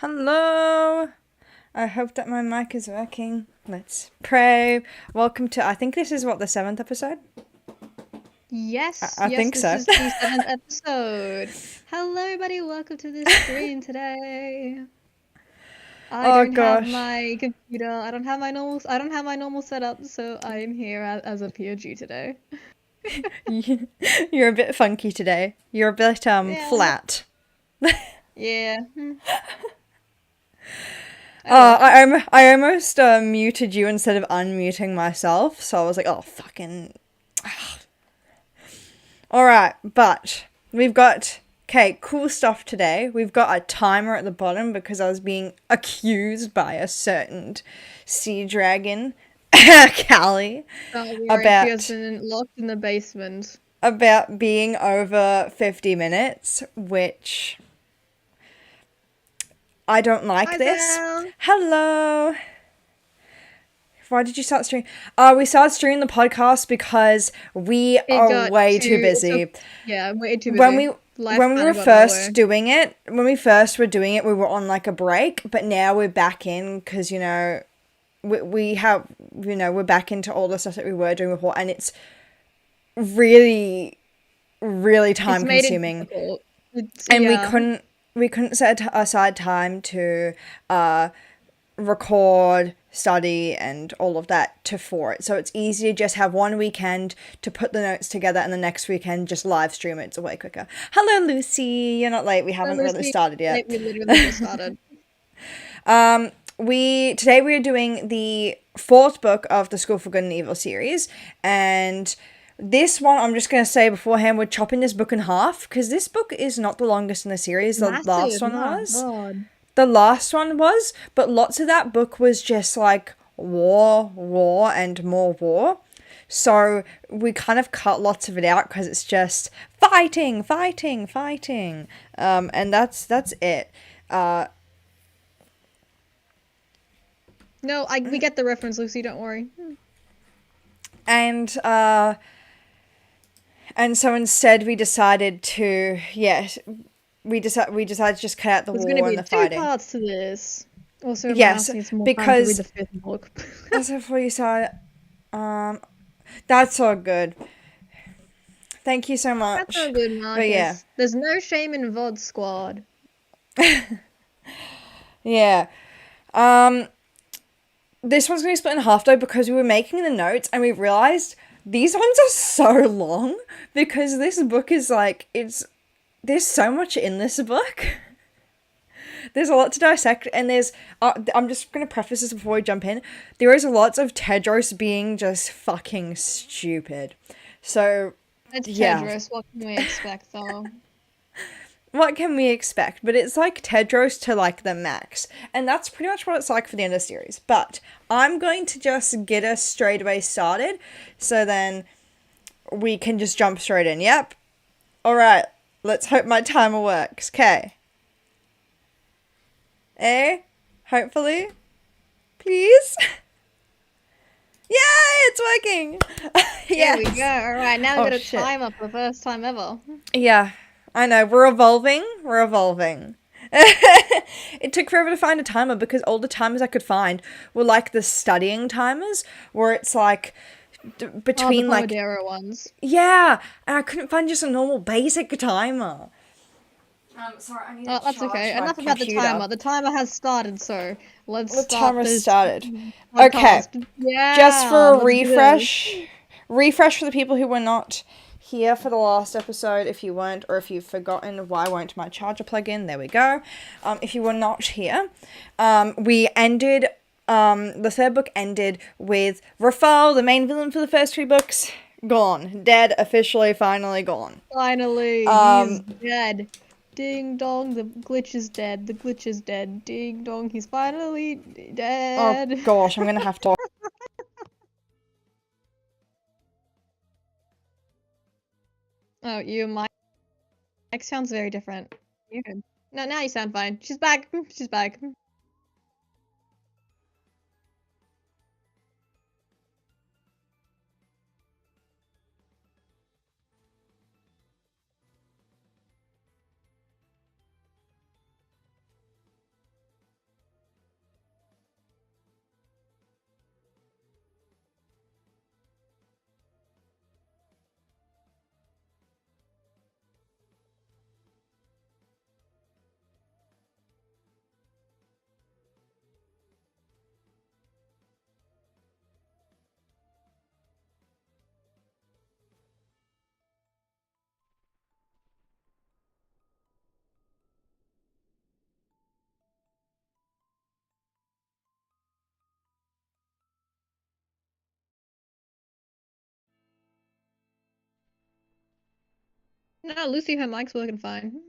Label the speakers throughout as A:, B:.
A: Hello. I hope that my mic is working. Let's pray. Welcome to, I think this is what, the seventh episode?
B: Yes,
A: I think
B: this
A: so.
B: is the seventh episode. Hello, everybody. Welcome to this stream today. I
A: Oh
B: don't have
A: gosh.
B: my computer. I don't have my normal setup, so I am here as a POG today.
A: You're a bit funky today. You're a bit
B: Yeah,
A: flat.
B: yeah. Oh well.
A: I almost muted you instead of unmuting myself, so I was like, oh fucking. All right, but we've got okay, cool stuff today. We've got a timer at the bottom because I was being accused by a certain sea dragon, Callie,
B: Don't worry, she has
A: about
B: been locked in the basement.
A: being over 50 minutes, which I don't like
B: Hi,
A: this.
B: Zell.
A: Hello. Why did you start streaming? We started streaming the podcast because we
B: It
A: are
B: got
A: way too
B: too. It took.
A: busy.
B: Yeah, I'm way too
A: when
B: busy.
A: we
B: Life
A: when we
B: kind
A: were
B: of got in the
A: first
B: way.
A: doing it, we were on like a break, but now we're back in because we have we're back into all the stuff that we were doing before, and it's really really
B: It's
A: time
B: made it
A: consuming,
B: difficult. It's
A: and
B: yeah.
A: we couldn't set aside time to record, study, and all of that for it. So it's easy to just have one weekend to put the notes together, and the next weekend just live stream it. It's way quicker. Hello, Lucy. You're not late. We
B: So
A: haven't really
B: Lucy,
A: started
B: like,
A: yet.
B: we literally just started.
A: Today we are doing the fourth book of the School for Good and Evil series, and this one I'm just gonna say beforehand we're chopping this book in half because this book is not the longest in the series. The last
B: Massive,
A: one
B: my
A: was.
B: God.
A: The last one was, but lots of that book was just like war, and more war. So we kind of cut lots of it out because it's just fighting, and that's it. Uh,
B: No, we get the reference, Lucy, don't worry.
A: and uh, and so instead we decided to we decided to just cut out the
B: There's gonna
A: war and
B: be
A: the
B: two
A: fighting.
B: parts to this. Also, everyone
A: Yes,
B: else needs more time to read
A: because
B: the fifth book.
A: as before you said, um, that's all good. Thank you so
B: That's all
A: much.
B: good,
A: But yeah,
B: Marcus. There's no shame in VOD squad.
A: yeah. This one's gonna be split in half though because we were making the notes and we realized these ones are so long because this book is like there's so much in this book. There's a lot to dissect, and I'm just gonna preface this before we jump in. There is lots of Tedros being just fucking stupid. So
B: It's
A: yeah,
B: Tedros. What can we expect, though?
A: what can we expect? But it's like Tedros to like the max. And that's pretty much what it's like for the end of the series. But I'm going to just get us straight away started so then we can just jump straight in. Yep. Alright. Let's hope my timer works. Okay. Eh? Hopefully. Please? Yay! It's working!
B: There we
A: Yes!
B: go. Alright, now we
A: Oh
B: got a
A: shit.
B: timer for the first time ever.
A: Yeah, I know. We're evolving. We're evolving. It took forever to find a timer because all the timers I could find were like the studying timers, where it's like
B: Oh, the
A: between like
B: Pomodoro ones.
A: yeah, and I couldn't find just a normal basic timer. Sorry, I need to
B: Oh, that's
A: charge
B: okay.
A: my
B: Enough about the
A: computer.
B: timer. The timer has started, so let's
A: The
B: start
A: timer
B: this
A: started. Okay,
B: podcast.
A: just
B: Yeah,
A: for a
B: let's do this.
A: refresh for the people who were not here for the last episode. If you weren't, or if you've forgotten, why won't my charger plug in? There we go. If you were not here, we ended. The third book ended with Rafal, the main villain for the first three books, gone, dead, officially, finally gone.
B: Finally, he's dead. Ding dong, the glitch is dead. The glitch is dead. Ding dong, he's finally
A: Oh
B: dead.
A: gosh, I'm gonna have to.
B: Oh, your mic sounds very different. Weird. No, now you sound fine. She's back. She's back. No, Lucy, her mic's working fine.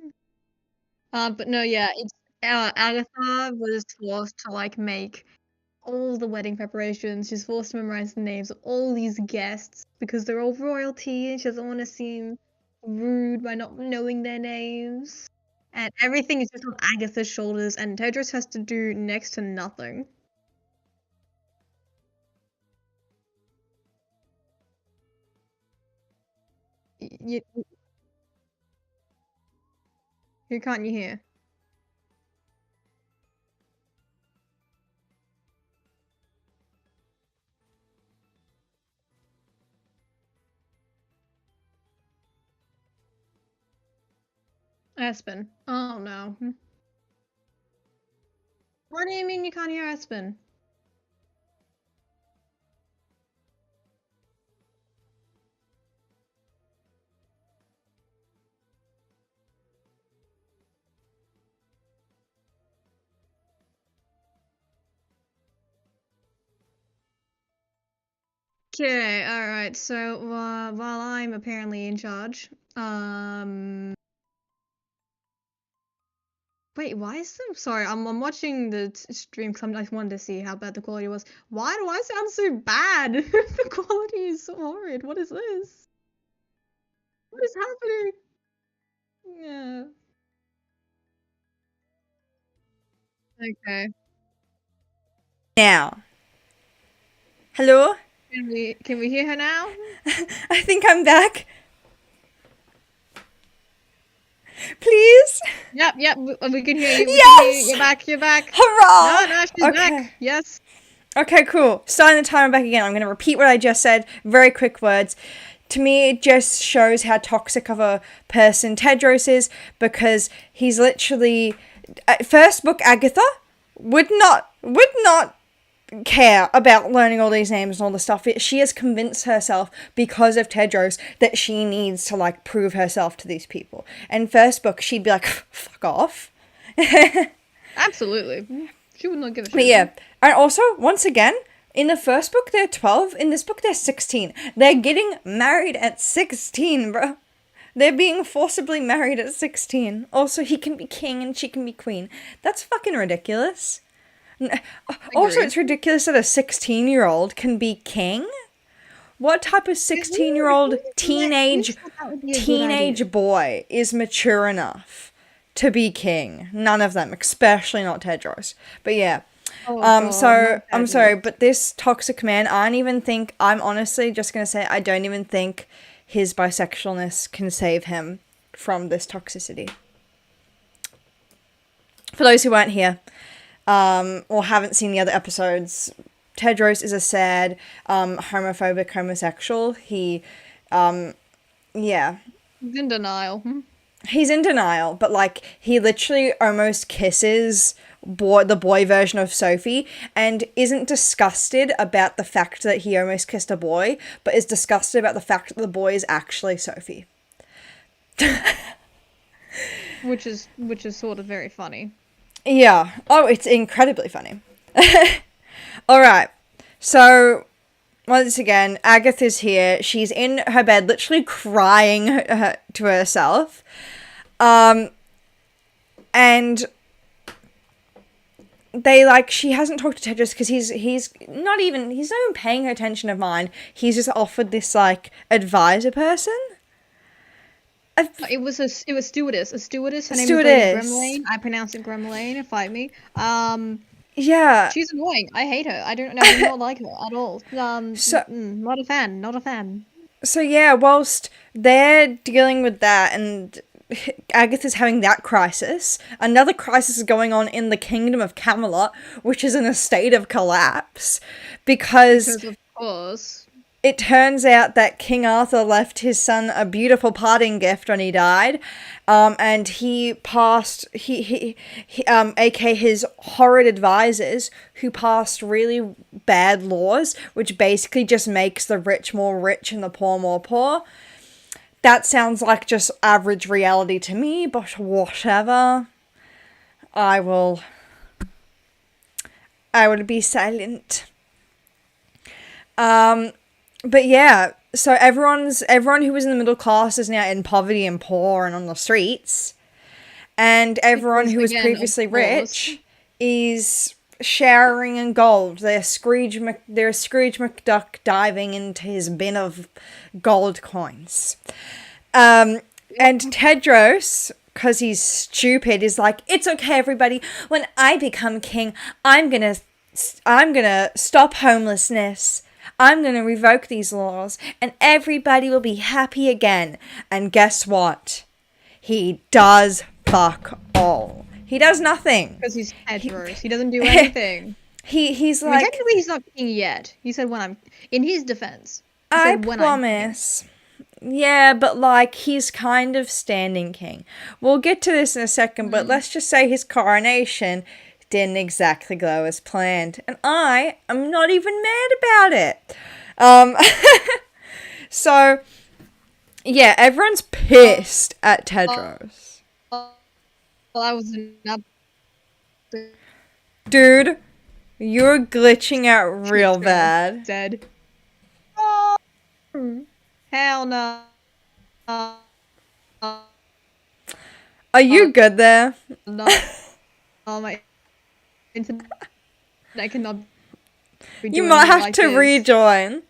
B: But no, yeah, it's Agatha was forced to like make all the wedding preparations. She's forced to memorize the names of all these guests because they're all royalty, and she doesn't want to seem rude by not knowing their names. And everything is just on Agatha's shoulders, and Tedros has to do next to nothing. You, who can't you hear? Aspen. Oh no. What do you mean you can't hear Aspen? Okay, alright, so while I'm apparently in charge, wait, why is the sorry, I'm watching the stream because I wanted to see how bad the quality was. Why do I sound so bad? The quality is so horrid. What is this? What is happening? Yeah. Okay.
A: Now. Hello?
B: Can we hear her now?
A: I think I'm back. Please?
B: Yep, we can hear you. We
A: Yes!
B: can hear you. You're back.
A: Hurrah!
B: No, she's back. Yes.
A: Okay, cool. Starting the timer back again. I'm going to repeat what I just said. Very quick words. To me, it just shows how toxic of a person Tedros is, because he's literally... First book, Agatha would not care about learning all these names and all the stuff. She has convinced herself because of Tedros that she needs to like prove herself to these people. And first book, she'd be like, fuck off.
B: Absolutely. She would not give a shit.
A: But yeah, and also, once again, in the first book, they're 12. In this book, they're 16. They're getting married at 16, bro. They're being forcibly married at 16. Also, he can be king and she can be queen. That's fucking ridiculous. Also, it's ridiculous that a 16-year-old can be king. What type of 16-year-old teenage boy is mature enough to be king? None of them, especially not Tedros. But yeah. So I'm sorry, but this toxic man, I'm honestly just gonna say I don't even think his bisexualness can save him from this toxicity. For those who weren't here, or haven't seen the other episodes, Tedros is a sad, homophobic homosexual. He, yeah.
B: He's in denial.
A: He's in denial, but, like, he literally almost kisses the boy version of Sophie and isn't disgusted about the fact that he almost kissed a boy, but is disgusted about the fact that the boy is actually Sophie.
B: Which is sort of very funny.
A: Yeah. Oh, it's incredibly funny. Alright. So, once again, Agatha's here. She's in her bed, literally crying to herself. And she hasn't talked to Tedros because he's not even paying her attention of mine. He's just offered this, like, advisor person.
B: It was stewardess. A stewardess. Her name is Lady Gremlane. I pronounce it Gremlane. Fight me.
A: Yeah.
B: She's annoying. I hate her. I do not like her at all. Not a fan. Not a fan.
A: So yeah, whilst they're dealing with that and Agatha's having that crisis, another crisis is going on in the Kingdom of Camelot, which is in a state of collapse because
B: of course.
A: It turns out that King Arthur left his son a beautiful parting gift when he died, and he passed, aka his horrid advisors, who passed really bad laws, which basically just makes the rich more rich and the poor more poor. That sounds like just average reality to me, but whatever. I would be silent. But yeah, so everyone who was in the middle class is now in poverty and poor and on the streets, and everyone
B: Because,
A: who was
B: again,
A: previously
B: of course.
A: rich is showering in gold. They're Scrooge McDuck diving into his bin of gold coins. And Tedros, because he's stupid, is like, it's okay, everybody. When I become king, I'm gonna stop homelessness. I'm gonna revoke these laws, and everybody will be happy again. And guess what? He does fuck all. He does nothing.
B: Because he's Tedros. He doesn't do anything.
A: He's
B: I mean,
A: like,
B: technically, he's not king yet. He said when I'm... In his defense. He
A: I
B: said when I'm king.
A: promise. Yeah, but like, he's kind of standing king. We'll get to this in a second, but let's just say his coronation didn't exactly go as planned. And I am not even mad about it. So, yeah, everyone's pissed at Tedros.
B: Well, I was not...
A: Dude, you're glitching out real bad.
B: Dead. Oh, hell no.
A: Are you good there?
B: No. Oh, my internet cannot be
A: You
B: doing
A: might have
B: like
A: to
B: this.
A: rejoin.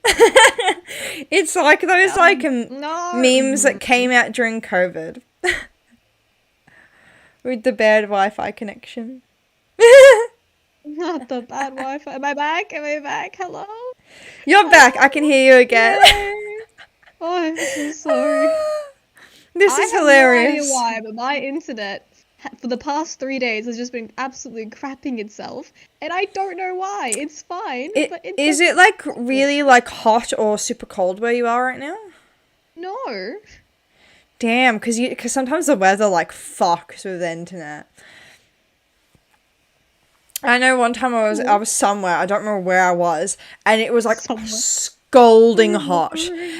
A: It's like those
B: No.
A: memes that came out during COVID. With the bad Wi-Fi connection.
B: Not the bad Wi-Fi. Am I back? Am I back? Hello?
A: You're back. I can hear you again.
B: Yay. Oh, I'm so sorry.
A: This is
B: I
A: hilarious.
B: have no idea why, but my internet for the past 3 days has just been absolutely crapping itself, and I don't know why. It's fine, but it
A: Is it like really like hot or super cold where you are right now?
B: No.
A: Damn, because sometimes the weather like fucks with the internet. I know one time I was somewhere, I don't remember where I was, and it was like scalding hot,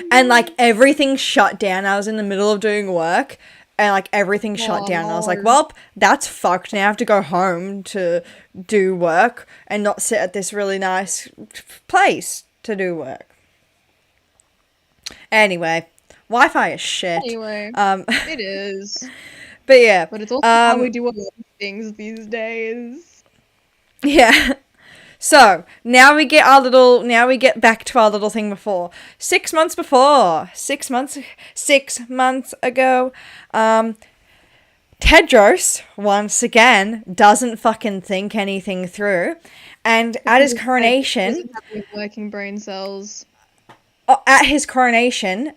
A: and like everything shut down. I was in the middle of doing work, and like everything shut down. And I was like, well, that's fucked. Now I have to go home to do work and not sit at this really nice place to do work. Anyway, Wi-Fi is shit.
B: Anyway, it is.
A: But yeah.
B: But it's also how we do a lot of things these days.
A: Yeah. So now we get back to our little thing before. 6 months ago, Tedros once again doesn't fucking think anything through, and at his coronation,
B: working brain cells.
A: At his coronation,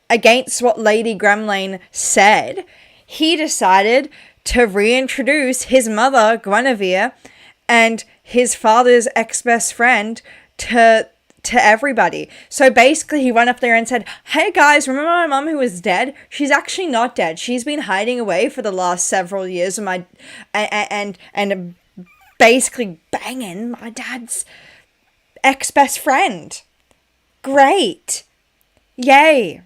A: against what Lady Gramlane said, he decided to reintroduce his mother Guinevere and his father's ex-best friend to everybody. So basically he went up there and said, hey guys, remember my mum who was dead? She's actually not dead. She's been hiding away for the last several years and basically banging my dad's ex-best friend. Great. Yay.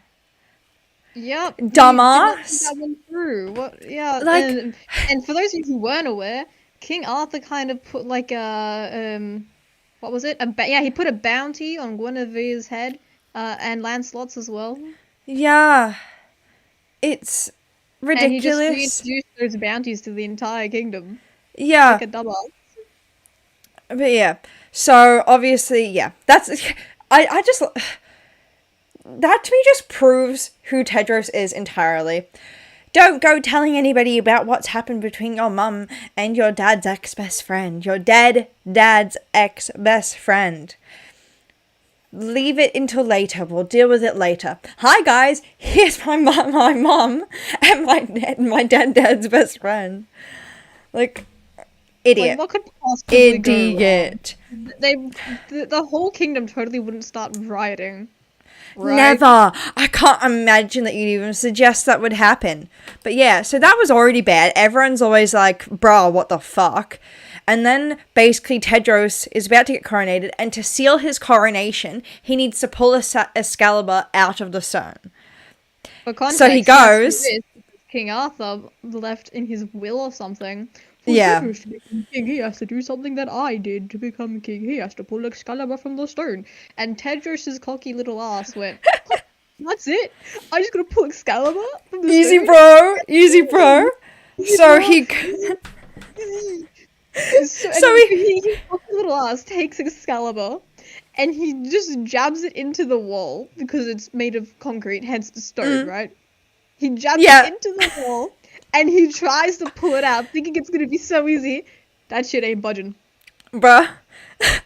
B: Yep.
A: Dumbass.
B: That went through. What? Yeah.
A: Like,
B: and for those of you who weren't aware, King Arthur kind of put like a what was it? He put a bounty on Guinevere's head, and Lancelot's as well.
A: Yeah, it's ridiculous.
B: And he just reintroduced those bounties to the entire kingdom.
A: Yeah,
B: like a dumbass.
A: But yeah, so obviously, yeah, that's I just that to me just proves who Tedros is entirely. Don't go telling anybody about what's happened between your mum and your dad's ex-best friend. Your dead dad's ex-best friend. Leave it until later. We'll deal with it later. Hi guys, here's my mum and my dead dad's best friend. Like, idiot.
B: Like, what could possibly
A: Idiot.
B: go wrong? The whole kingdom totally wouldn't start rioting. Right?
A: Never. I can't imagine that you'd even suggest that would happen. But yeah, so that was already bad. Everyone's always like, bruh, what the fuck? And then basically Tedros is about to get coronated, and to seal his coronation, he needs to pull Excalibur out of the stone.
B: For context,
A: so he goes...
B: King Arthur left in his will or something For
A: Yeah.
B: Tedros to become king, he has to do something that I did to become king. He has to pull Excalibur from the stone. And Tedros' cocky little ass went, "Huh, that's it? I just gotta pull Excalibur from the
A: Easy,
B: stone?
A: bro. Easy, bro.
B: Easy,
A: So
B: bro.
A: he.
B: Easy." So, and
A: So he.
B: his cocky little ass takes Excalibur and he just jabs it into the wall because it's made of concrete, hence the stone, right? He jabs it
A: Yeah,
B: into the wall and he tries to pull it out, thinking it's gonna be so easy. That shit ain't budging.
A: bruh.
B: Like,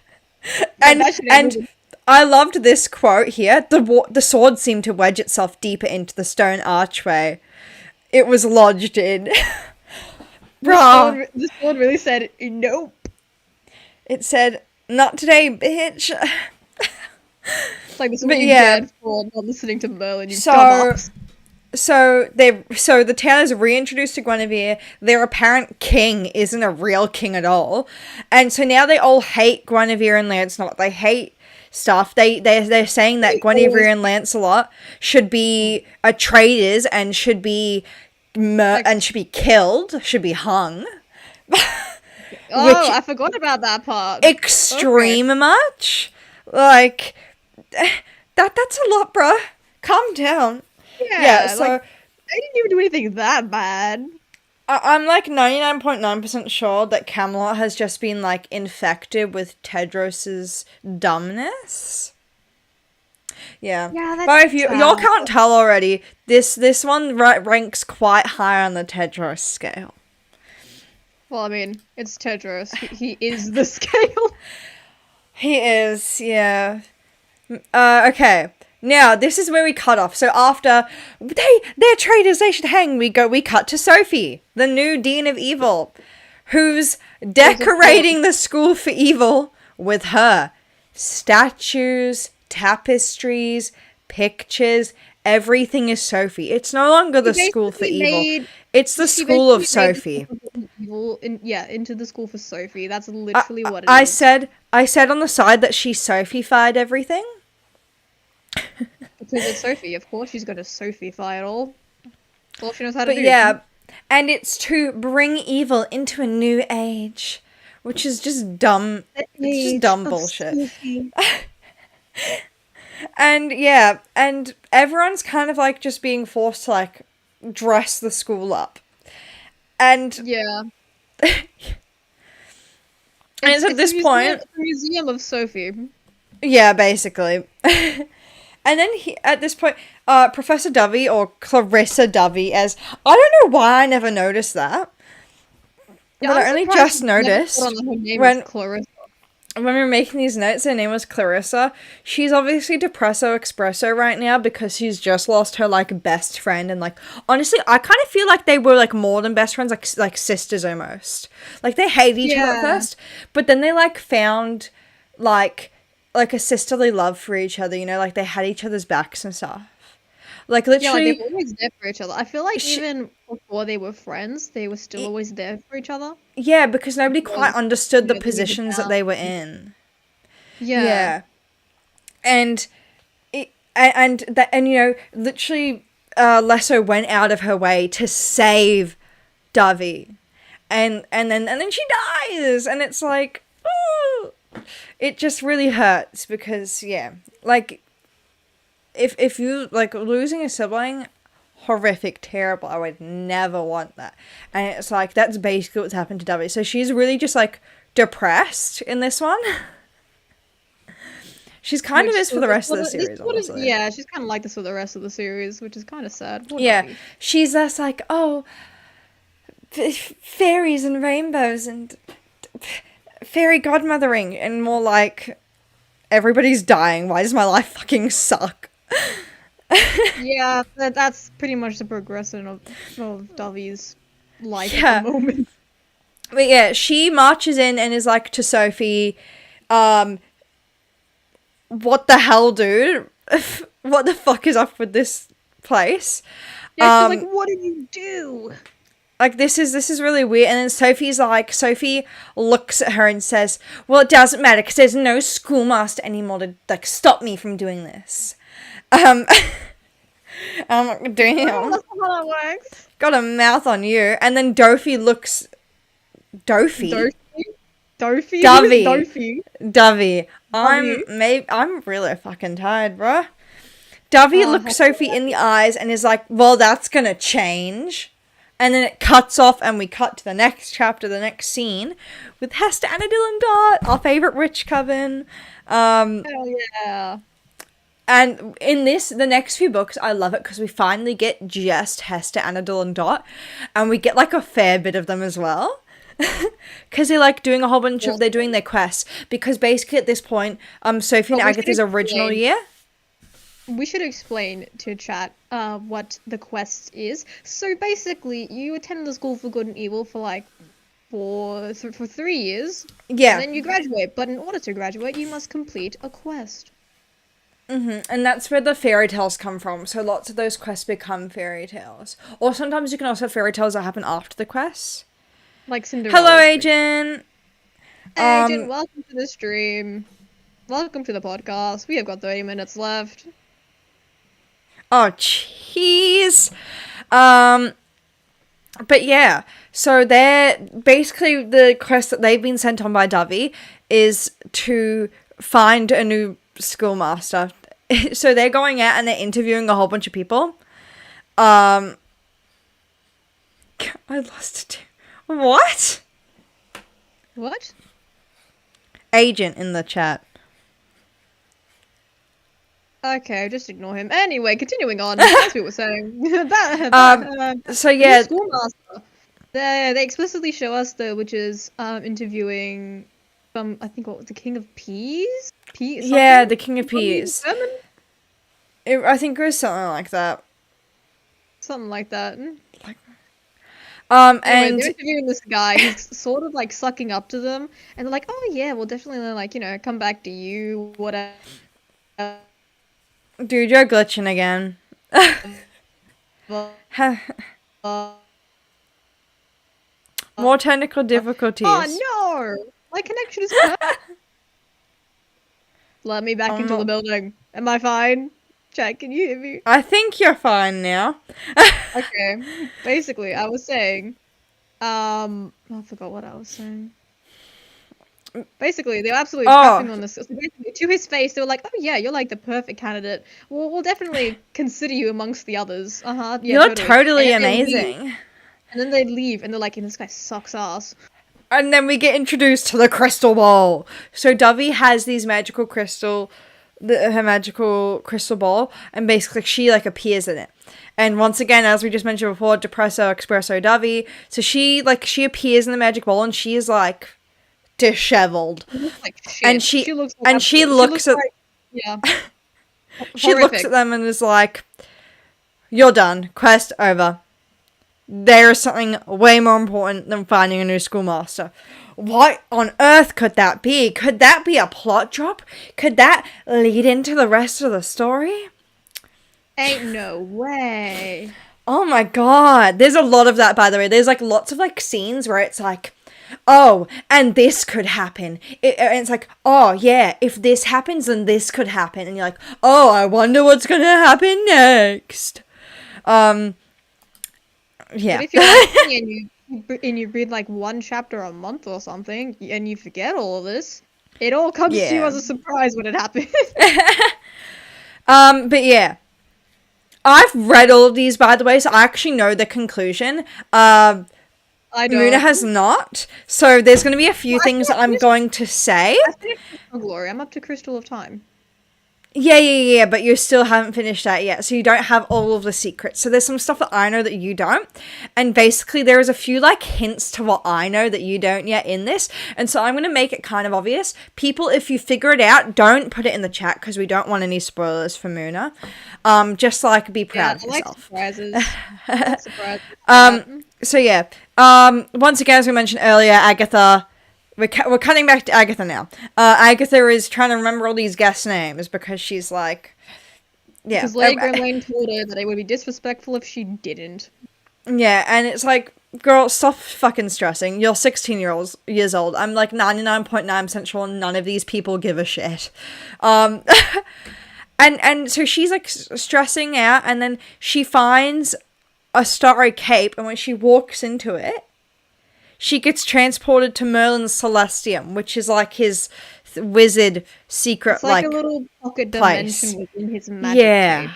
A: and
B: that shit ain't
A: and
B: moving.
A: I loved this quote here. The sword seemed to wedge itself deeper into the stone archway it was lodged in. Bruh.
B: The sword really said, nope.
A: It said, "Not today, bitch."
B: It's like, this is
A: But
B: what you
A: yeah.
B: get for not listening to Merlin, you
A: So
B: dumbass.
A: so the town is reintroduced to Guinevere. Their apparent king isn't a real king at all, and so now they all hate Guinevere and Lancelot. They hate stuff. They're saying that Guinevere and Lancelot should be traitors and should be and should be killed, should be hung.
B: Oh, I forgot about that part.
A: Extreme much, like that's a lot, bruh. Calm down. Yeah, so
B: like, I didn't even do anything that bad.
A: I'm like 99.9% sure that Camelot has just been like infected with Tedros's dumbness. Yeah, but if y'all can't tell already, this one ranks quite high on the Tedros scale.
B: Well, I mean, it's Tedros. He is the scale.
A: He is, yeah. Okay. Now, this is where we cut off. So after they're traitors, they should hang. We cut to Sophie, the new Dean of Evil, who's decorating the school for evil with her statues, tapestries, pictures. Everything is Sophie. It's no longer the school for evil. It's the school of Sophie.
B: Into the school for Sophie. That's literally what it
A: is. I said on the side that she Sophie-fied everything.
B: Because it's Sophie. Of course she's going to Sophie-fy it all. That's all she knows how to do.
A: Yeah, and it's to bring evil into a new age, which is just dumb. It's just dumb bullshit. And yeah, and everyone's kind of like just being forced to like dress the school up. And
B: yeah.
A: And it's at this point
B: a museum of Sophie.
A: Yeah, basically. And then at this point, Professor Dovey, or Clarissa Dovey, as I don't know why I never noticed that,
B: yeah,
A: but I only just noticed when we were making these notes. Her name was Clarissa. She's obviously depresso espresso right now because she's just lost her like best friend, and like honestly, I kind of feel like they were like more than best friends, like sisters almost. Like they hated each other at first, but then they like found like a sisterly love for each other, you know, like they had each other's backs and stuff. Like literally,
B: yeah, like, they were always there for each other. I feel like even before they were friends, they were still always there for each other.
A: Yeah, because nobody quite understood the positions that they were in. Yeah. And you know, literally, Lesso went out of her way to save Dovey, and then she dies, and it's like, ooh. It just really hurts because, yeah, like, if you, like, losing a sibling, horrific, terrible, I would never want that. And it's like, that's basically what's happened to Dovey. So she's really just, like, depressed in this one. She's kind of is for the rest of the series, honestly.
B: Yeah, she's kind of like this for the rest of the series, which is kind of sad.
A: Yeah, she's just like, oh, fairies and rainbows and fairy godmothering, and more like, everybody's dying. Why does my life fucking suck?
B: Yeah, that's pretty much the progression of Dovey's life at the moment.
A: But yeah, she marches in and is like to Sophie, what the hell, dude? What the fuck is up with this place?
B: Yeah, she's like, what did you do?
A: Like, this is really weird. And then Sophie looks at her and says, well, it doesn't matter because there's no schoolmaster anymore to, like, stop me from doing this. I'm not doing it.
B: That's how that works.
A: Got a mouth on you. And then Dovey looks Dofi?
B: Dofi? Who is
A: Dovey.
B: Dofi?
A: Dovey.
B: Dovey?
A: I'm really fucking tired, bruh. Dovey
B: Oh,
A: looks Sophie in the eyes and is like, well, that's gonna change. And then it cuts off and we cut to the next chapter, the next scene, with Hester, Anna, Dylan, Dot, our favourite rich coven.
B: hell yeah.
A: And in the next few books, I love it because we finally get just Hester, Anadol, and Dot. And we get, like, a fair bit of them as well. Because they're, like, doing a whole bunch of... They're doing their quests. Because basically, at this point, Sophie and Agatha's original year...
B: We should explain to chat what the quest is. So, basically, you attend the School for Good and Evil for, like, for 3 years.
A: Yeah.
B: And then you graduate. But in order to graduate, you must complete a quest.
A: And that's where the fairy tales come from. So lots of those quests become fairy tales. Or sometimes you can also have fairy tales that happen after the quests.
B: Like Cinderella.
A: Hello, Agent!
B: Agent, welcome to the stream. Welcome to the podcast. We have got 30 minutes left.
A: Oh, jeez! But yeah, so they're... Basically, the quest that they've been sent on by Dovey is to find a new schoolmaster. So they're going out and they're interviewing a whole bunch of people. I lost it. What?
B: What?
A: Agent in the chat.
B: Okay, just ignore him. Anyway, continuing on. That's what we were saying.
A: So yeah.
B: Schoolmaster. They explicitly show us the witches interviewing I think what was the King of Peas?
A: Yeah, the King of Peas. I think it was something like that.
B: Something like that.
A: And
B: they're interviewing this guy. He's sort of like sucking up to them, and they're like, "Oh yeah, we'll definitely like come back to you, whatever."
A: Dude, you're glitching again. More technical difficulties.
B: Oh no! My connection is cut. Let me back into the building. Am I fine? Chat, can you hear me?
A: I think you're fine now.
B: Okay. Basically, I was saying, I forgot what I was saying. Basically, they were absolutely prepping on this. So basically, to his face, they were like, "Oh yeah, you're like the perfect candidate. We'll definitely consider you amongst the others. Yeah,
A: you're totally amazing."
B: And then they leave, and they're like, "This guy sucks ass."
A: And then we get introduced to the crystal ball. So Dovey has these magical crystal, her magical crystal ball, and basically she like appears in it. And once again, as we just mentioned before, Depresso, Espresso, Dovey. So she appears in the magic ball, and she is like disheveled.
B: Like shit.
A: And she looks at she looks at them and is like, "You're done. Quest over. There is something way more important than finding a new schoolmaster." What on earth could that be? Could that be a plot drop? Could that lead into the rest of the story?
B: Ain't no way.
A: Oh my god. There's a lot of that, by the way. There's like lots of like scenes where it's like, oh, and this could happen. And it's like, oh yeah, if this happens, then this could happen. And you're like, oh, I wonder what's gonna happen next. Yeah.
B: But if you're like me and you read like one chapter a month or something, and you forget all of this, it all comes to you as a surprise when it happens.
A: But yeah. I've read all of these, by the way, so I actually know the conclusion. I don't. Moona has not. So there's going to be a few things that I'm going to say.
B: I finished Crystal Glory. I'm up to Crystal of Time.
A: Yeah, but you still haven't finished that yet, so you don't have all of the secrets. So there's some stuff that I know that you don't, and basically there is a few, like, hints to what I know that you don't yet in this, and so I'm going to make it kind of obvious. People, if you figure it out, don't put it in the chat, because we don't want any spoilers for Moona. Just, like, be proud of yourself.
B: Surprises. Surprises.
A: So yeah, once again, as we mentioned earlier, Agatha... We're cutting back to Agatha now. Agatha is trying to remember all these guest names because she's like... Yeah.
B: Because Lady Grimlane told her that it would be disrespectful if she didn't.
A: Yeah, and it's like, girl, stop fucking stressing. You're 16 years old. I'm like 99.9% sure none of these people give a shit. And so she's like stressing out, and then she finds a starry cape, and when she walks into it, she gets transported to Merlin's Celestium, which is like his wizard secret
B: It's like a little pocket
A: place.
B: dimension within his magic cape.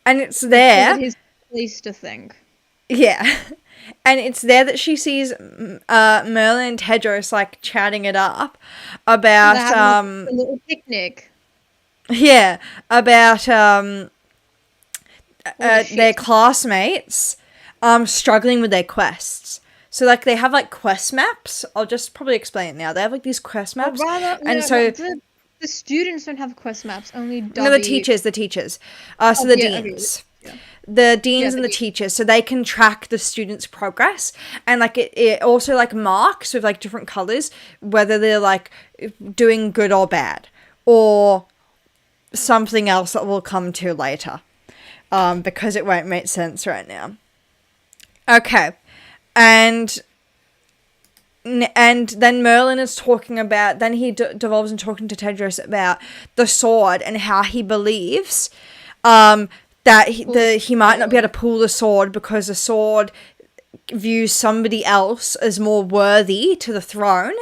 A: And it's there.
B: It's his place to think.
A: Yeah. And it's there that she sees Merlin and Tedros like chatting it up about
B: a little picnic.
A: Yeah, about their classmates struggling with their quests. So like they have like quest maps. I'll just probably explain it now. They have like these quest maps,
B: the students don't have quest maps. Only
A: no, the teachers. So the deans. Okay. The deans and the teachers, so they can track the students' progress, and like it also like marks with like different colors whether they're like doing good or bad, or something else that we'll come to later, because it won't make sense right now. Okay, and then Merlin is talking about, then he devolves into talking to Tedros about the sword and how he believes that he might not be able to pull the sword because the sword views somebody else as more worthy to the throne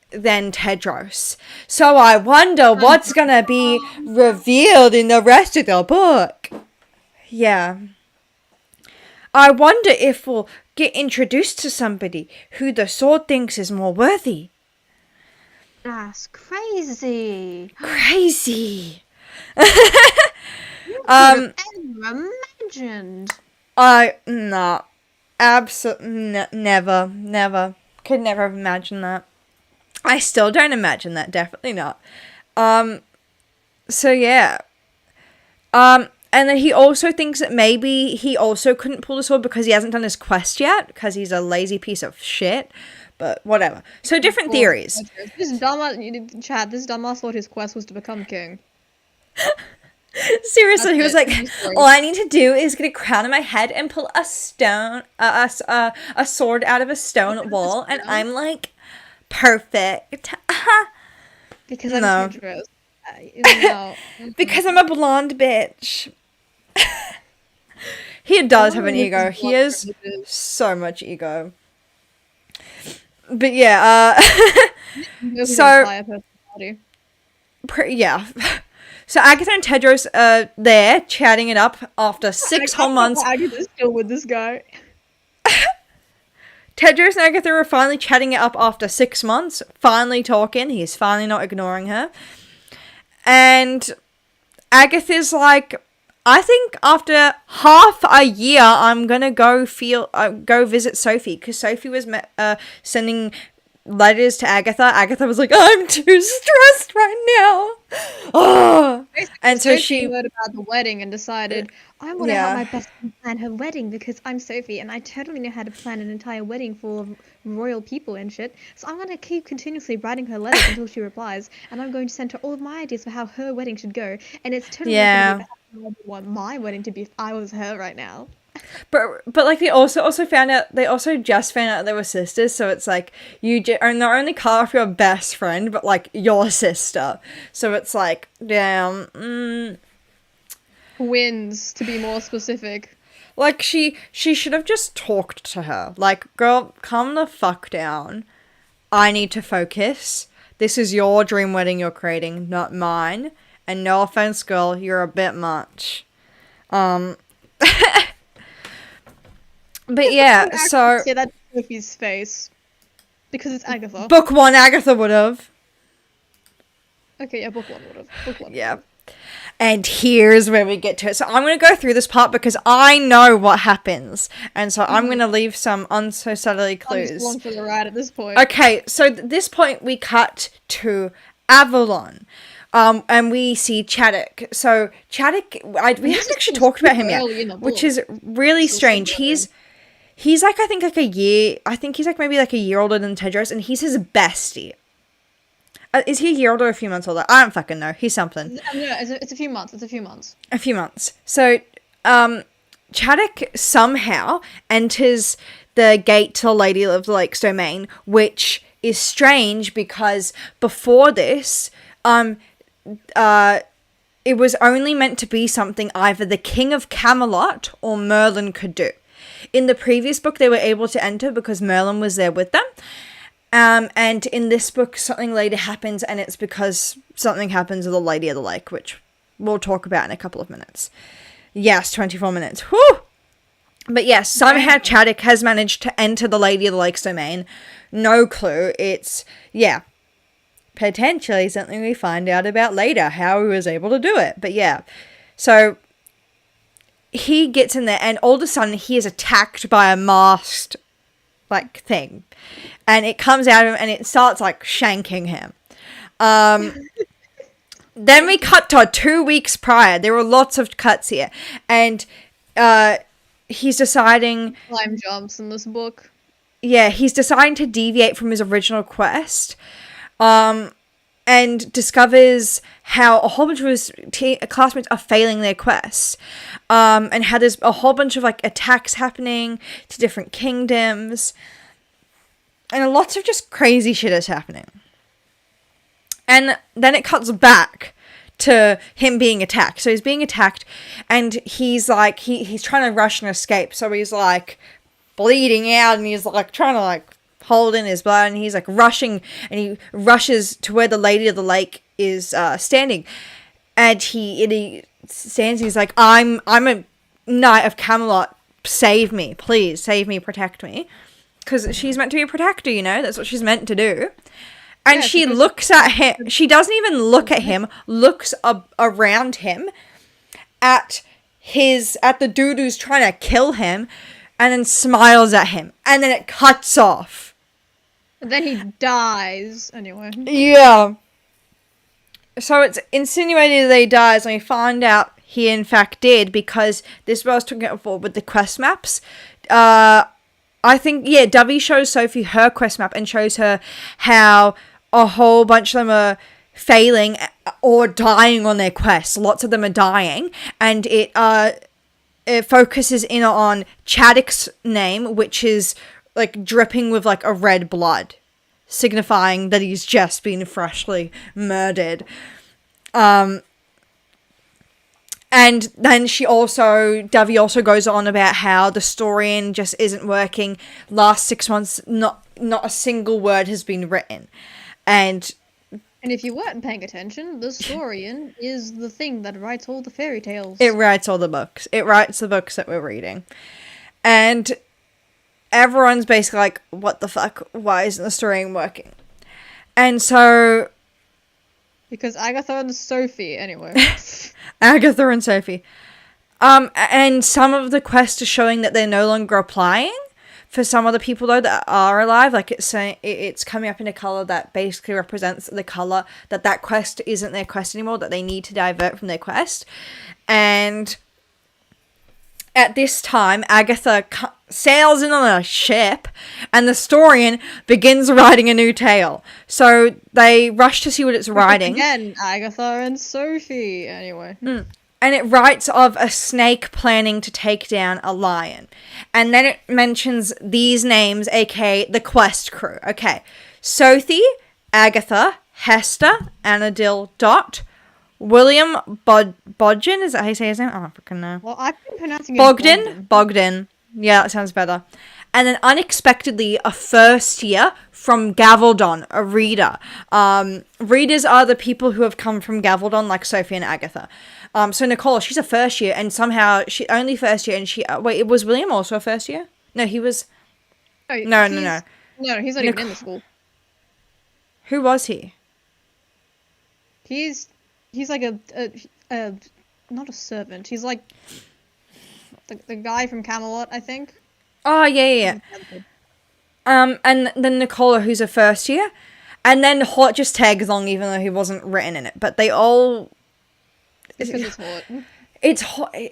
A: than Tedros. So I wonder what's gonna be revealed in the rest of the book. Yeah. I wonder if we'll get introduced to somebody who the sword thinks is more worthy.
B: That's crazy.
A: Crazy.
B: You could have ever imagined.
A: No. Absolutely never. Could never have imagined that. I still don't imagine that, definitely not. So yeah. And then he also thinks that maybe he also couldn't pull the sword because he hasn't done his quest yet, because he's a lazy piece of shit. But whatever. So different theories.
B: This dumbass thought his quest was to become king.
A: Seriously, he was like, all I need to do is get a crown on my head and pull a stone, a sword out of a stone wall, and I'm like, perfect.
B: Because I'm Tedros. No.
A: Because I'm a blonde bitch. He does have an ego. He has so much ego. But yeah, so yeah. So Agatha and Tedros are there chatting it up after 6 whole months.
B: Agatha's still with this guy.
A: Tedros and Agatha are finally chatting it up after 6 months. Finally talking. He's finally not ignoring her. And Agatha's like, I think after half a year, I'm gonna go visit Sophie, because Sophie was sending letters to Agatha. Agatha was like, I'm too stressed right now. Oh. And so she
B: heard about the wedding and decided, I want to help my best friend plan her wedding because I'm Sophie and I totally know how to plan an entire wedding full of royal people and shit. So I'm going to keep continuously writing her letters until she replies, and I'm going to send her all of my ideas for how her wedding should go. And it's totally not going to be how I would want my wedding to be if I was her right now.
A: But like they also just found out they were sisters, so it's like you are not only cut off your best friend, but like your sister. So it's like, damn.
B: Twins, to be more specific.
A: Like she should have just talked to her. Like, girl, calm the fuck down. I need to focus. This is your dream wedding you're creating, not mine. And no offense, girl, you're a bit much. But yeah, so
B: say that to Sophie's face because it's Agatha.
A: Book 1, Agatha would have.
B: Okay, yeah, book 1 would have.
A: Yeah. And here's where we get to it. So I'm going to go through this part because I know what happens. And so I'm going to leave some subtly clues.
B: I'm just along for the ride at this point.
A: Okay, so at this point we cut to Avalon. And we see Chaddock. So Chaddock, we haven't actually talked about him yet, which is really strange. He's like, I think like a year, he's like maybe like a year older than Tedros, and he's his bestie. Is he a year older or a few months older? I don't fucking know. He's something.
B: No, it's a few months.
A: A few months. So, Chaddock somehow enters the gate to Lady of the Lake's domain, which is strange because before this, it was only meant to be something either the King of Camelot or Merlin could do. In the previous book, they were able to enter because Merlin was there with them. And in this book, something later happens, and it's because something happens with the Lady of the Lake, which we'll talk about in a couple of minutes. Yes, 24 minutes. Whew! But yes, somehow Chaddock has managed to enter the Lady of the Lake's domain. No clue. It's, yeah, potentially something we find out about later, how he was able to do it. But yeah, so he gets in there, and all of a sudden he is attacked by a masked, like, thing. And it comes out of him, and it starts, like, shanking him. Then we cut to 2 weeks prior. There were lots of cuts here. And, he's deciding...
B: Climb jumps in this book.
A: Yeah, he's deciding to deviate from his original quest. And discovers how a whole bunch of his classmates are failing their quests. And how there's a whole bunch of, like, attacks happening to different kingdoms. And lots of just crazy shit is happening. And then it cuts back to him being attacked. So he's being attacked, and he's like, he's trying to rush and escape. So he's like bleeding out, and he's like trying to like hold in his blood, and he's like rushing, and he rushes to where the Lady of the Lake is standing. And he stands, and he's like, I'm a knight of Camelot. Save me, please. Save me, protect me. Because she's meant to be a protector, you know? That's what she's meant to do. And she looks at him. She doesn't even look at him. Looks around him at the dude who's trying to kill him, and then smiles at him. And then it cuts off.
B: And then he dies. Anyway.
A: Yeah. So it's insinuated that he dies, and we find out he in fact did, because this was talking forward with the quest maps. I think, yeah, Dovey shows Sophie her quest map and shows her how a whole bunch of them are failing or dying on their quests. Lots of them are dying, and it focuses in on Chaddock's name, which is like dripping with like a red blood, signifying that he's just been freshly murdered. And then Dovey also goes on about how the story just isn't working. Last 6 months, not a single word has been written. And
B: if you weren't paying attention, the historian is the thing that writes all the fairy tales.
A: It writes all the books. It writes the books that we're reading. And everyone's basically like, what the fuck? Why isn't the story working? And so...
B: Because Agatha and Sophie, anyway.
A: Agatha and Sophie. And some of the quests are showing that they're no longer applying. For some of the people, though, that are alive, like it's coming up in a colour that basically represents the colour that quest isn't their quest anymore, that they need to divert from their quest. And at this time, Agatha sails in on a ship, and the historian begins writing a new tale. So they rush to see what it's writing.
B: Again, Agatha and Sophie, anyway.
A: And it writes of a snake planning to take down a lion. And then it mentions these names, aka the quest crew. Okay. Sophie, Agatha, Hester, Anadil, Dot, William Bodgen, is that how you say his name? I don't freaking know.
B: Well, I've been pronouncing it
A: Bogdan. Yeah, that sounds better. And then unexpectedly, a first year from Gavaldon, a reader. Readers are the people who have come from Gavaldon, like Sophie and Agatha. So Nicole, she's a first year, and somehow she only first year, and wait, was William also a first year? No, he was. No,
B: No, he's not even in the school.
A: Who was he?
B: He's like a not a servant. He's like the guy from Camelot, I think.
A: Oh, yeah. And then Nicola, who's a first year. And then Hort just tags along, even though he wasn't written in it. But they all...
B: Because it's Hort.
A: It's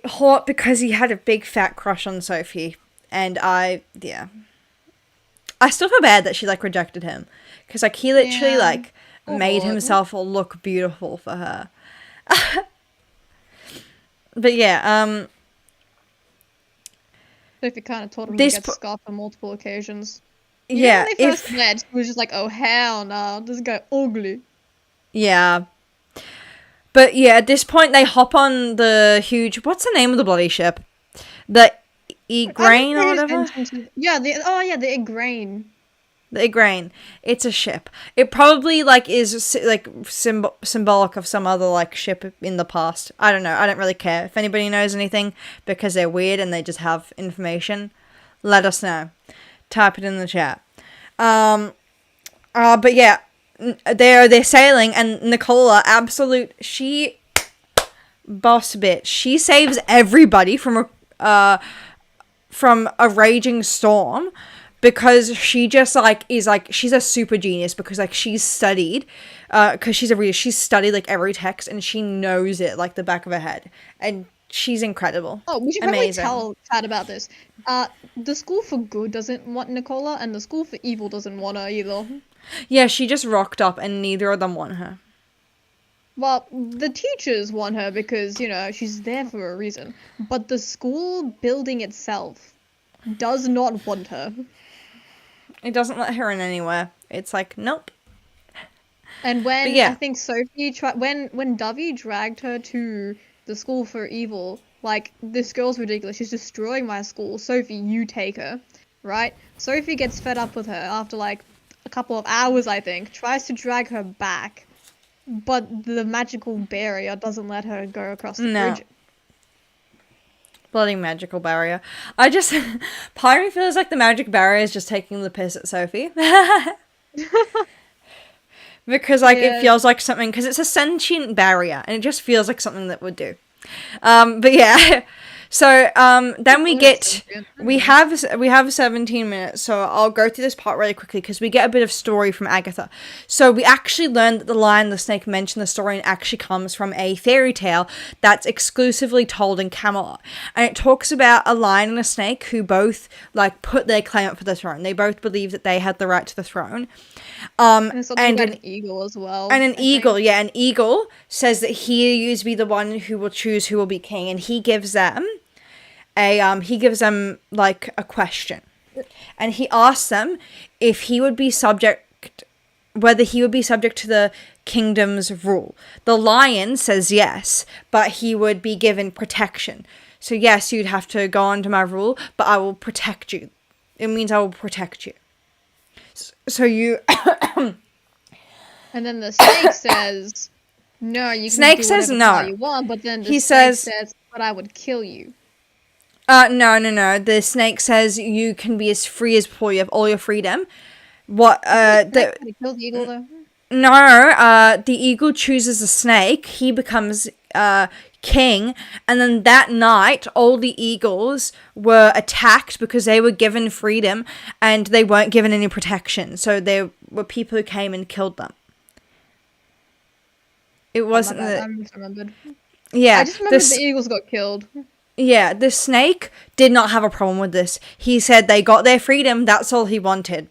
A: Hort because he had a big fat crush on Sophie. And I still feel bad that she, like, rejected him. Because, like, he literally, like, made himself look beautiful for her. But, yeah,
B: Sophie kind of told him to get scarfed on multiple occasions.
A: Yeah,
B: when they first met, he was just like, oh, hell no, this guy ugly.
A: Yeah. But, yeah, at this point, they hop on the huge... What's the name of the bloody ship? The Egrain or
B: pay
A: whatever.
B: attention to- Yeah, the Igraine.
A: The Igrain. It's a ship. It probably like is like symbolic of some other like ship in the past. I don't know. I don't really care if anybody knows anything because they're weird and they just have information. Let us know. Type it in the chat. But yeah, they're sailing and Nicola, absolute boss bitch. She saves everybody from a raging storm because she just like is like she's a super genius because like she's studied because she's a reader. She's studied like every text and she knows it like the back of her head, and she's incredible.
B: Oh, we should
A: Amazing.
B: probably tell Chad about this. The School for Good doesn't want Nicola, and the School for Evil doesn't want her either.
A: Yeah, she just rocked up and neither of them want her.
B: Well, the teachers want her because, you know, she's there for a reason. But the school building itself does not want her.
A: It doesn't let her in anywhere. It's like, nope.
B: And when
A: yeah.
B: I think Sophie when Dovey dragged her to the School for Evil, like, this girl's ridiculous. She's destroying my school. Sophie, you take her, right? Sophie gets fed up with her after like a couple of hours, I think. Tries to drag her back. But the magical barrier doesn't let her go across the bridge.
A: Bloody magical barrier. I just... part of me feels like the magic barrier is just taking the piss at Sophie. Because, like, it feels like something... Because it's a sentient barrier, and it just feels like something that would do. But yeah... So, then we get, we have 17 minutes, so I'll go through this part really quickly, because we get a bit of story from Agatha. So, we actually learn that the Lion and the Snake mention the story and actually comes from a fairy tale that's exclusively told in Camelot. And it talks about a lion and a snake who both, like, put their claim up for the throne. They both believe that they had the right to the throne.
B: And an eagle as well.
A: And an eagle says that he used to be the one who will choose who will be king, and he gives them like a question, and he asks them if he would be whether he would be subject to the kingdom's rule. The lion says yes, but he would be given protection. So yes, you'd have to go under my rule, but I will protect you. It means I will protect you. So you...
B: And then the snake says, no, you can
A: Snake
B: do
A: says
B: whatever
A: no.
B: you want, but then
A: He
B: snake
A: says,
B: but I would kill you.
A: No. The snake says you can be as free as before. You have all your freedom. What?
B: Kill the eagle though?
A: No. The eagle chooses the snake. He becomes king, and then that night, all the eagles were attacked because they were given freedom and they weren't given any protection. So there were people who came and killed them. It wasn't
B: I misremembered.
A: Yeah,
B: I just remembered the eagles got killed.
A: Yeah, the snake did not have a problem with this. He said they got their freedom, that's all he wanted.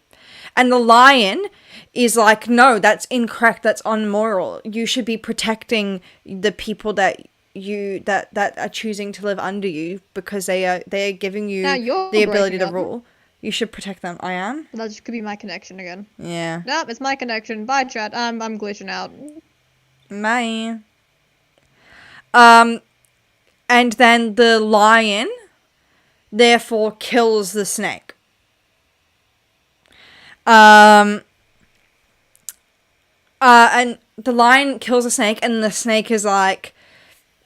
A: And the lion is like, no, that's incorrect, that's unmoral. You should be protecting the people that are choosing to live under you because they are giving you the ability to rule. You should protect them. I am?
B: That just could be my connection again.
A: Yeah.
B: Nope, it's my connection. Bye, chat. I'm glitching out.
A: Bye. And then the lion, therefore, kills the snake. And the lion kills the snake, and the snake is like,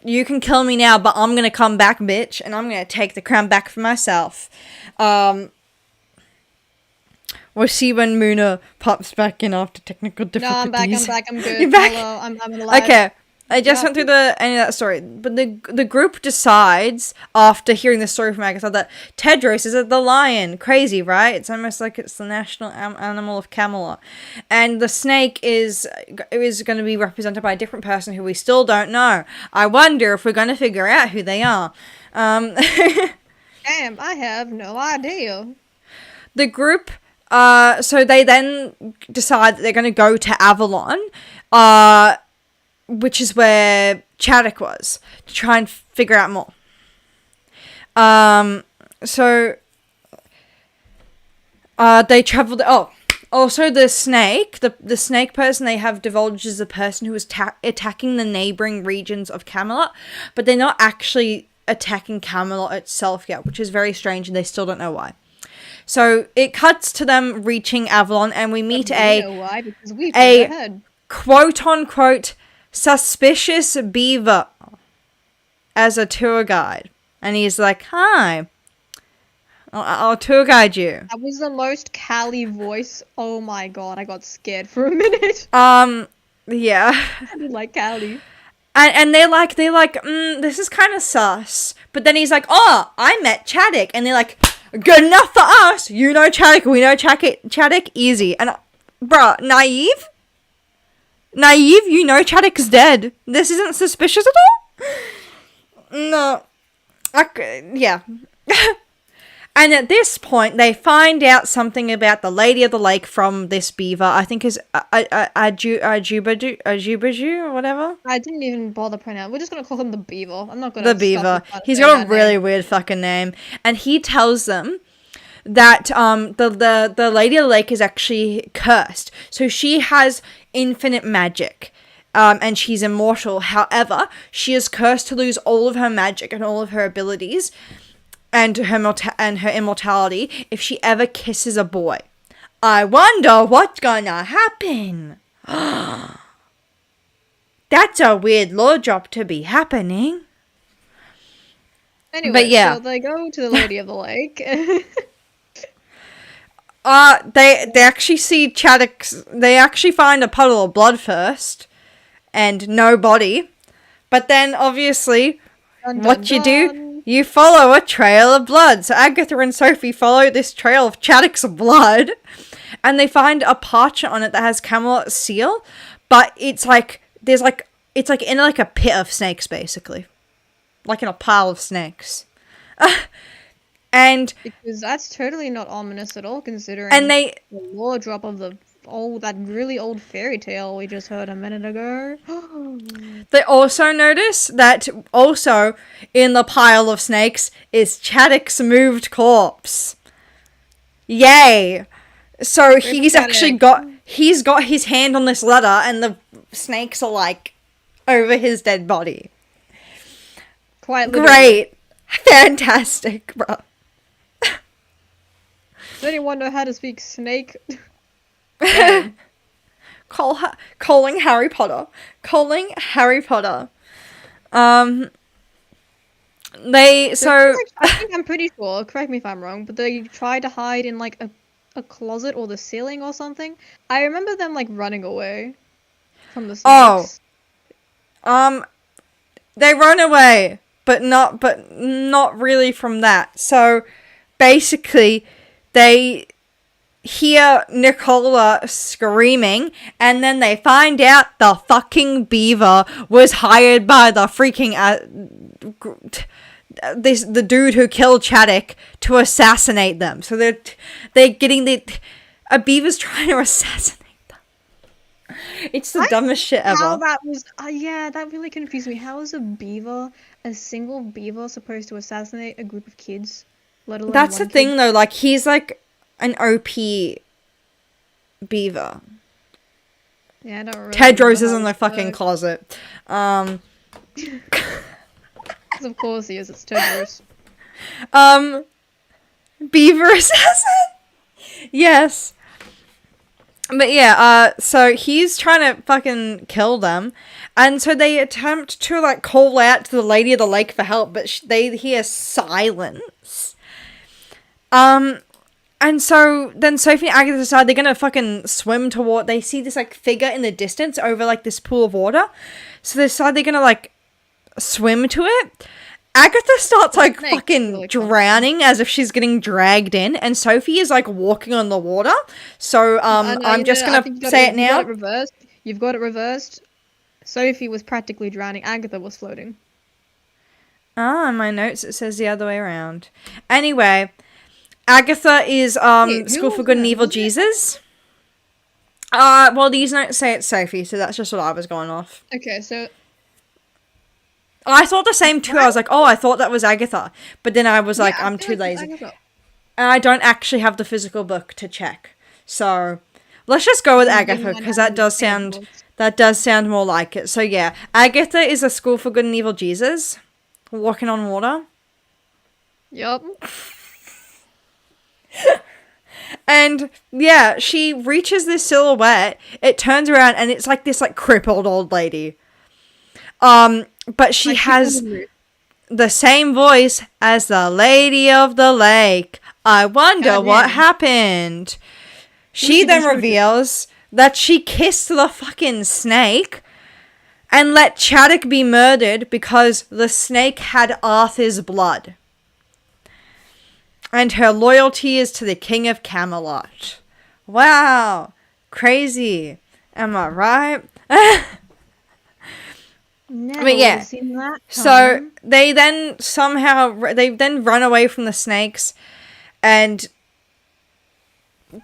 A: you can kill me now, but I'm gonna come back, bitch, and I'm gonna take the crown back for myself. We'll see when Moona pops back in after technical difficulties.
B: No, I'm back, I'm good.
A: You're back?
B: Hello, I'm alive.
A: Okay. I just went through the end of that story, but the group decides, after hearing the story from Agatha, that Tedros is the lion. Crazy, right? It's almost like it's the national animal of Camelot. And the snake is going to be represented by a different person who we still don't know. I wonder if we're going to figure out who they are.
B: Damn, I have no idea.
A: The group, so they then decide that they're going to go to Avalon, which is where Chaddock was, to try and figure out more. So they traveled. Also the snake, the snake person they have divulged is the person who was attacking the neighboring regions of Camelot, but they're not actually attacking Camelot itself yet, which is very strange, and they still don't know why. So it cuts to them reaching Avalon, and we meet
B: know why, because we've never heard.
A: quote-unquote suspicious beaver as a tour guide. And he's like, hi, I'll tour guide you.
B: That was the most Callie voice. Oh my god, I got scared for a minute.
A: Yeah.
B: I didn't like Callie.
A: And they're like, this is kind of sus. But then he's like, oh, I met Chaddock. And they're like, good enough for us. You know Chaddock, we know Chaddock, easy. And, bruh, naive? Naive, you know Chaddock's dead. This isn't suspicious at all? No. Yeah. And at this point, they find out something about the Lady of the Lake from this beaver. I think is Ajubaju or whatever.
B: I didn't even bother pronouncing. We're just gonna call him the beaver. I'm not gonna.
A: The beaver. He's got a really weird fucking name, and he tells them that the Lady of the Lake is actually cursed, so she has infinite magic. And she's immortal. However, she is cursed to lose all of her magic and all of her abilities and her immortality if she ever kisses a boy. I wonder what's gonna happen. That's a weird lore drop to be happening.
B: Anyway,
A: but yeah.
B: So they go to the Lady of the Lake.
A: They actually see Chaddock's. They actually find a puddle of blood first, and no body. But then, obviously, what you do? You follow a trail of blood. So Agatha and Sophie follow this trail of Chaddock's blood, and they find a parchment on it that has Camelot's seal, but it's like it's in like a pit of snakes, basically, like in a pile of snakes. And
B: because that's totally not ominous at all, considering
A: the
B: lore drop of that really old fairy tale we just heard a minute ago.
A: They also notice that also in the pile of snakes is Chaddock's moved corpse. Yay! So he's got his hand on this ladder, and the snakes are like over his dead body.
B: Quite literally.
A: Great. Fantastic, bro.
B: Does anyone know how to speak snake?
A: Calling Harry Potter.
B: I think I'm pretty sure, correct me if I'm wrong, but they tried to hide in like a closet or the ceiling or something. I remember them like running away from the snakes.
A: They run away, but not really from that. So basically they hear Nicola screaming, and then they find out the fucking beaver was hired by the freaking the dude who killed Chaddock to assassinate them. So they're getting a beaver's trying to assassinate them. It's the dumbest shit ever.
B: How that was that really confused me. How is a single beaver supposed to assassinate a group of kids? Let alone
A: that's the
B: kid?
A: thing though, like he's like an OP beaver.
B: Yeah, I don't really
A: Tedros is in the fucking closet.
B: Of course he is, it's Tedros.
A: Beaver assassin? Yes. But yeah, so he's trying to fucking kill them. And so they attempt to like call out to the Lady of the Lake for help, but they hear silence. And so then Sophie and Agatha decide they're gonna fucking swim toward. They see this like figure in the distance over like this pool of water. So they decide they're gonna like swim to it. Agatha starts like fucking really drowning as if she's getting dragged in, and Sophie is like walking on the water. So I'm just gonna say it now.
B: You've got it reversed. Sophie was practically drowning. Agatha was floating.
A: In my notes it says the other way around. Anyway, Agatha is School for Good and Evil Jesus. Well, these notes say it's Sophie, so that's just what I was going off.
B: Okay, so
A: I thought the same too. I was like, oh, I thought that was Agatha, but then I was like, I'm too lazy, and I don't actually have the physical book to check. So let's just go with Agatha because that does sound more like it. So yeah, Agatha is a School for Good and Evil Jesus. walking on water.
B: Yup.
A: And yeah, she reaches this silhouette. It turns around and it's like this like crippled old lady. But she has the same voice as the Lady of the Lake. I wonder what happened. She then reveals that she kissed the fucking snake and let Chaddock be murdered because the snake had Arthur's blood. And her loyalty is to the King of Camelot. Wow. Crazy. Am I right?
B: Never
A: But yeah.
B: seen that
A: So they then run away from the snakes, and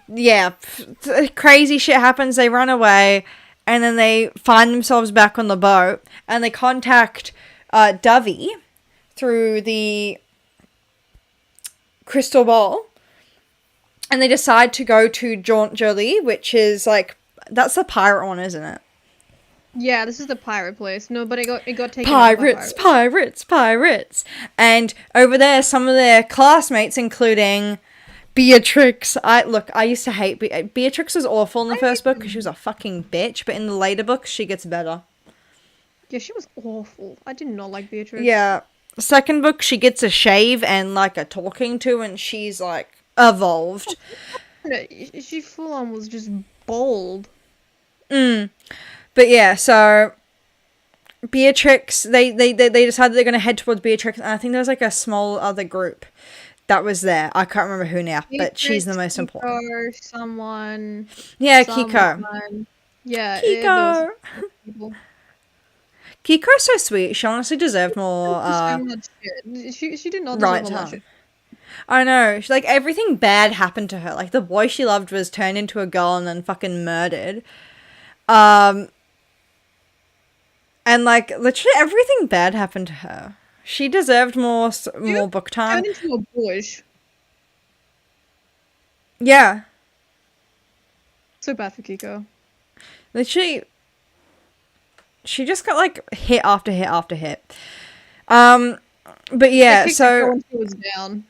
A: yeah, crazy shit happens. They run away, and then they find themselves back on the boat, and they contact Dovey through the crystal ball, and they decide to go to Jaunt Jolie, which is like, that's the pirate one, isn't it?
B: Yeah, this is the pirate place. No, but it got taken
A: Pirates, pirates. And over there, some of their classmates, including Beatrix. I used to hate Beatrix was awful in the first book because she was a fucking bitch, but in the later books, she gets better.
B: Yeah, she was awful. I did not like Beatrix.
A: Yeah. Second book, she gets a shave and like a talking to, and she's like evolved.
B: She full on was just bold.
A: But yeah, so Beatrix, they decided they're gonna head towards Beatrix, and I think there was like a small other group that was there. I can't remember who now,
B: Beatrix,
A: but she's the most
B: Kiko,
A: important.
B: Someone.
A: Kiko.
B: Yeah,
A: Kiko. Kiko's so sweet. She honestly deserved more.
B: So much shit. She did not
A: right
B: deserve all that
A: time.
B: shit.
A: I know. Like everything bad happened to her. Like the boy she loved was turned into a girl and then fucking murdered. And like literally everything bad happened to her. She deserved more book time.
B: Turned into a bush.
A: Yeah.
B: So bad for Kiko.
A: Literally, she just got like hit after hit after hit. But yeah,
B: They kicked
A: so
B: her when she was down.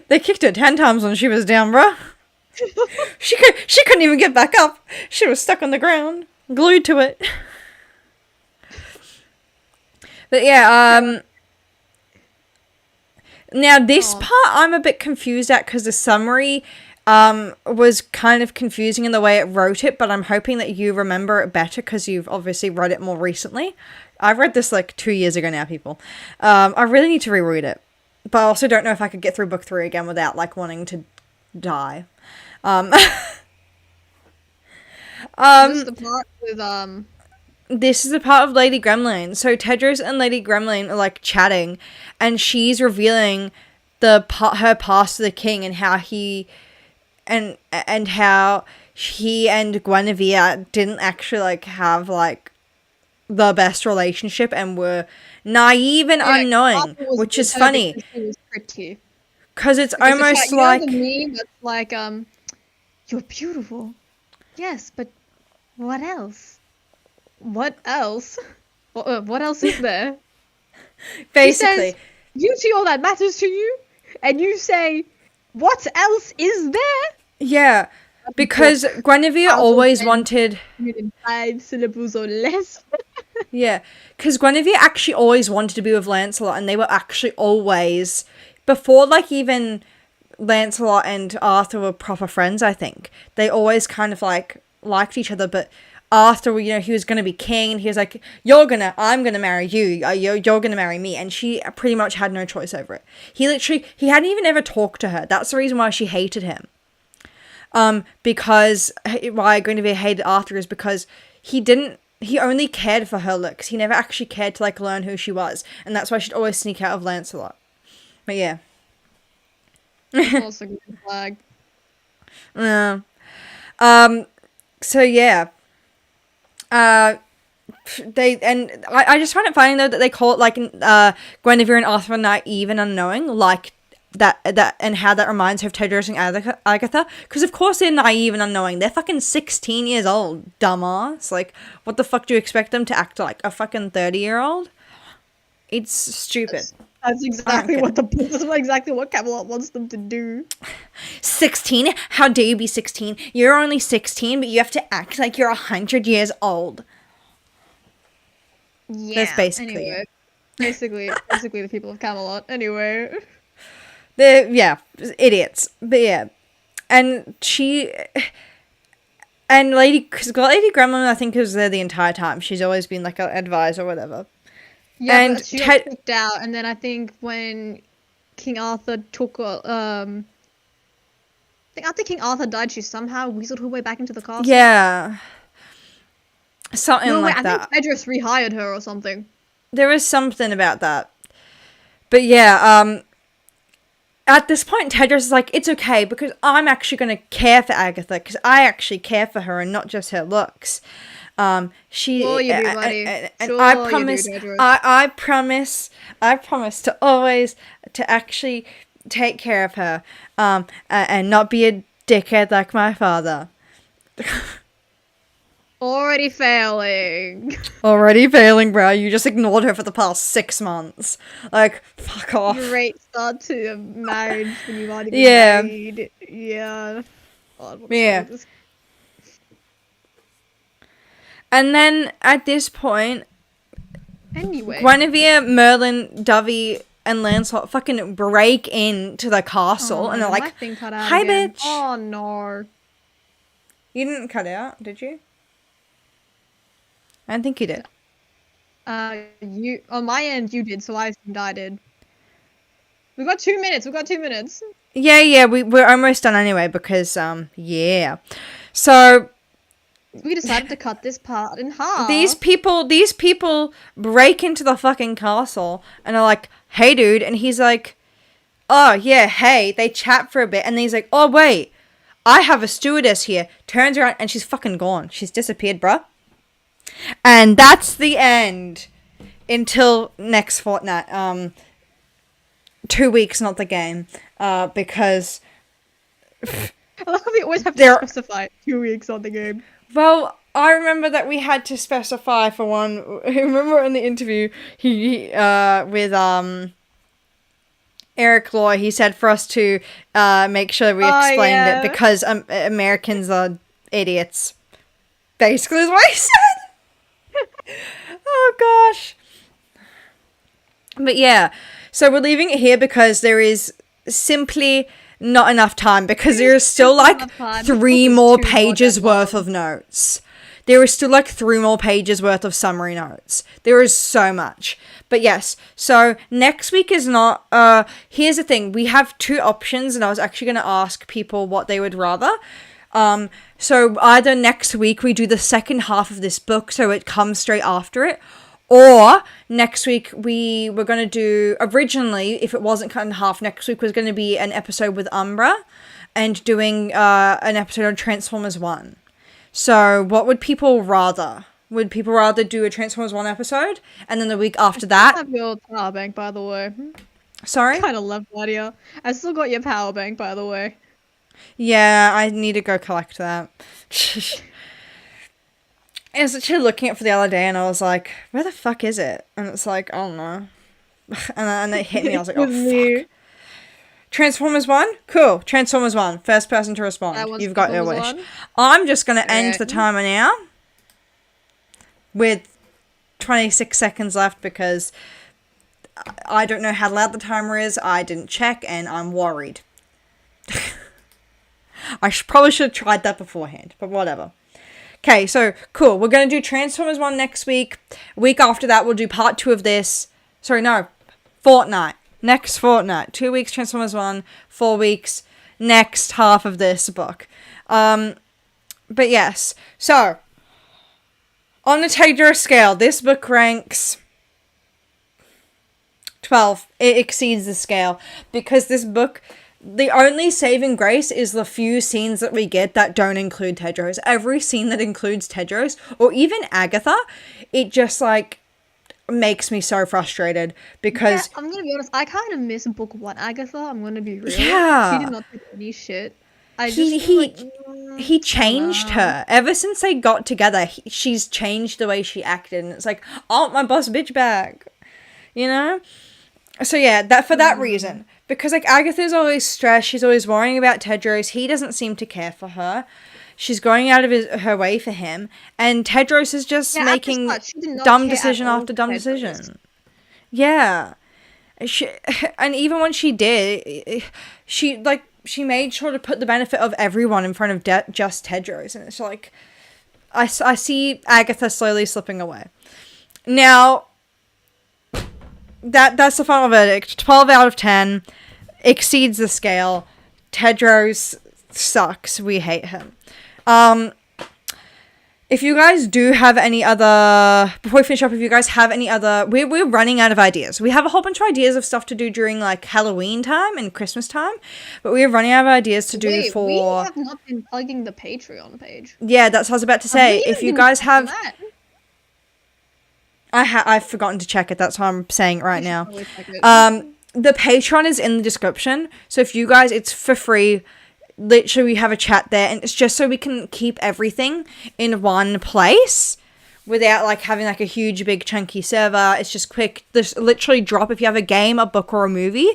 A: they kicked her 10 times when she was down, bruh. She couldn't even get back up. She was stuck on the ground, glued to it. But yeah, now this part I'm a bit confused at because the summary was kind of confusing in the way it wrote it, but I'm hoping that you remember it better because you've obviously read it more recently. I read this like 2 years ago now, people. I really need to reread it, but I also don't know if I could get through book 3 again without like wanting to die.
B: This is the part with
A: This is the part of Lady Gremlin. So Tedros and Lady Gremlin are like chatting, and she's revealing her past to the king and how he and how he and Guinevere didn't actually like have like the best relationship and were naive and unknowing, which is funny. Because it's almost like
B: you know the meme that's like you're beautiful. Yes, but what else? What else? What else is there?
A: Basically,
B: she says, beauty all that matters to you, and you say, what else is there?
A: Yeah, because Guinevere always wanted
B: 5 syllables or less.
A: Yeah, because Guinevere actually always wanted to be with Lancelot, and they were actually always, before like even Lancelot and Arthur were proper friends, I think, they always kind of like liked each other, but Arthur, you know, he was going to be king, and he was like, I'm going to marry you, you're going to marry me, and she pretty much had no choice over it. He hadn't even ever talked to her. That's the reason why she hated him. Because why Guinevere hated Arthur is because he only cared for her looks. He never actually cared to like learn who she was, and that's why she'd always sneak out of Lancelot. But yeah.
B: Also a green flag.
A: Yeah. So yeah. I just find it funny though that they call it like Guinevere and Arthur are naive and unknowing, like that and how that reminds her of Tedros and Agatha, because of course they're naive and unknowing. They're fucking 16 years old, dumbass. Like, what the fuck do you expect them to act like? A fucking 30-year-old? It's stupid.
B: That's exactly what Camelot wants them to do.
A: 16? How dare you be 16? You're only 16, but you have to act like you're 100 years old.
B: Yeah.
A: That's basically
B: anyway. Basically the people of Camelot. Anyway.
A: They're, yeah, idiots. But yeah. And and Lady Gremlin, I think, was there the entire time. She's always been like an advisor or whatever.
B: Yeah,
A: and
B: but she got kicked out, and then I think when King Arthur took I think after King Arthur died, she somehow weaseled her way back into the castle.
A: Yeah. Something like that.
B: I think Tedros rehired her or something.
A: There is something about that. But yeah, at this point, Tedros is like, it's okay, because I'm actually going to care for Agatha, because I actually care for her and not just her looks.
B: Sure you do, buddy.
A: And I promise, I promise to always, to actually take care of her, and not be a dickhead like my father.
B: Already failing.
A: Already failing, bro. You just ignored her for the past 6 months. Like, fuck off.
B: Great start to a marriage when you've already been married. Yeah. God,
A: yeah. And then, at this point,
B: anyway,
A: Guinevere, Merlin, Dovey, and Lancelot fucking break into the castle, and they're like, hi,
B: again.
A: bitch.
B: Oh, no.
A: You didn't cut out, did you? I don't think you did.
B: You on my end you did, so I assumed I did. We've got 2 minutes.
A: Yeah, we're almost done anyway because yeah. So
B: we decided to cut this part in half.
A: These people break into the fucking castle and are like, "Hey, dude," and he's like, "Oh yeah, hey." They chat for a bit, and then he's like, "Oh wait, I have a stewardess here." Turns around and she's fucking gone. She's disappeared, bruh. And that's the end until next fortnight. 2 weeks, not the game. Because
B: I love how we always have to specify 2 weeks on the game.
A: Well, I remember that we had to specify for one. Remember in the interview he with Eric Law, he said for us to make sure we explained it because Americans are idiots. Basically is what he said. Oh gosh. But yeah, so we're leaving it here because there is simply not enough time, because there is still like 3 more pages worth of notes. There is still like 3 more pages worth of summary notes. There is so much. But yes, so next week is not, here's the thing. We have 2 options, and I was actually going to ask people what they would rather. So either next week we do the second half of this book, so it comes straight after it, or next week we were going to do, originally, if it wasn't cut in half, next week was going to be an episode with Umbra and doing an episode on Transformers 1. So what would people rather? Would people rather do a Transformers 1 episode, and then the week after that?
B: I have your power bank, by the way.
A: Sorry?
B: I kind of love that here. I still got your power bank, by the way.
A: Yeah, I need to go collect that. I was actually looking at it for the other day, and I was like, where the fuck is it? And it's like, I don't know. And it hit me, I was like, oh, fuck. Transformers 1? Cool. Transformers 1. First person to respond. You've got your wish. 1. I'm just going to end the timer now with 26 seconds left, because I don't know how loud the timer is. I didn't check, and I'm worried. I probably should have tried that beforehand, but whatever. Okay, so cool. We're going to do Transformers 1 next week. Week after that, we'll do part 2 of this. Sorry, no. Fortnight. Next fortnight. 2 weeks Transformers 1. 4 weeks. Next half of this book. But yes. So, on the Tedros scale, this book ranks 12. It exceeds the scale. Because this book, the only saving grace is the few scenes that we get that don't include Tedros. Every scene that includes Tedros, or even Agatha, it just like makes me so frustrated, because
B: I'm gonna be honest, I kind of miss book 1 Agatha. I'm gonna be real.
A: Yeah,
B: she did not take any shit.
A: He changed her ever since they got together. She's changed the way she acted, and it's like, I want my boss bitch back. you know? So yeah, that for that reason. Because like Agatha's always stressed, she's always worrying about Tedros, he doesn't seem to care for her. She's going out of her way for him, and Tedros is just making dumb decision after dumb decision. Yeah. And even when she did, she made sure to put the benefit of everyone in front of just Tedros, and it's like I see Agatha slowly slipping away. Now, that's the final verdict. 12 out of 10 exceeds the scale. Tedros sucks. We hate him. If you guys do have any other, before we finish up, if you guys have any other, we're running out of ideas. We have a whole bunch of ideas of stuff to do during like Halloween time and Christmas time, but we're running out of ideas to do for.
B: We have not been plugging the Patreon page.
A: Yeah, that's what I was about to say. If you guys have, I've forgotten to check it. That's why I'm saying it right now. The Patreon is in the description, so if you guys, it's for free. Literally, we have a chat there, and it's just so we can keep everything in one place without like having like a huge big chunky server. It's just quick. Just literally drop if you have a game, a book, or a movie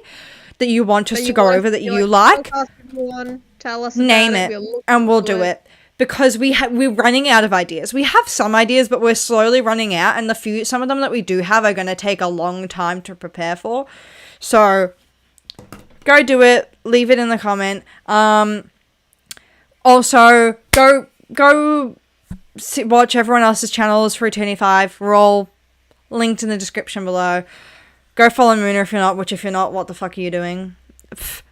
A: that you want us to go over that you like.
B: Tell us,
A: name it, and we'll do it. Because we're running out of ideas. We have some ideas, but we're slowly running out, and some of them that we do have are going to take a long time to prepare for. So go do it. Leave it in the comment. Also, go watch everyone else's channels for Eternia V. We're all linked in the description below. Go follow Moona if you're not, which if you're not, what the fuck are you doing?
B: If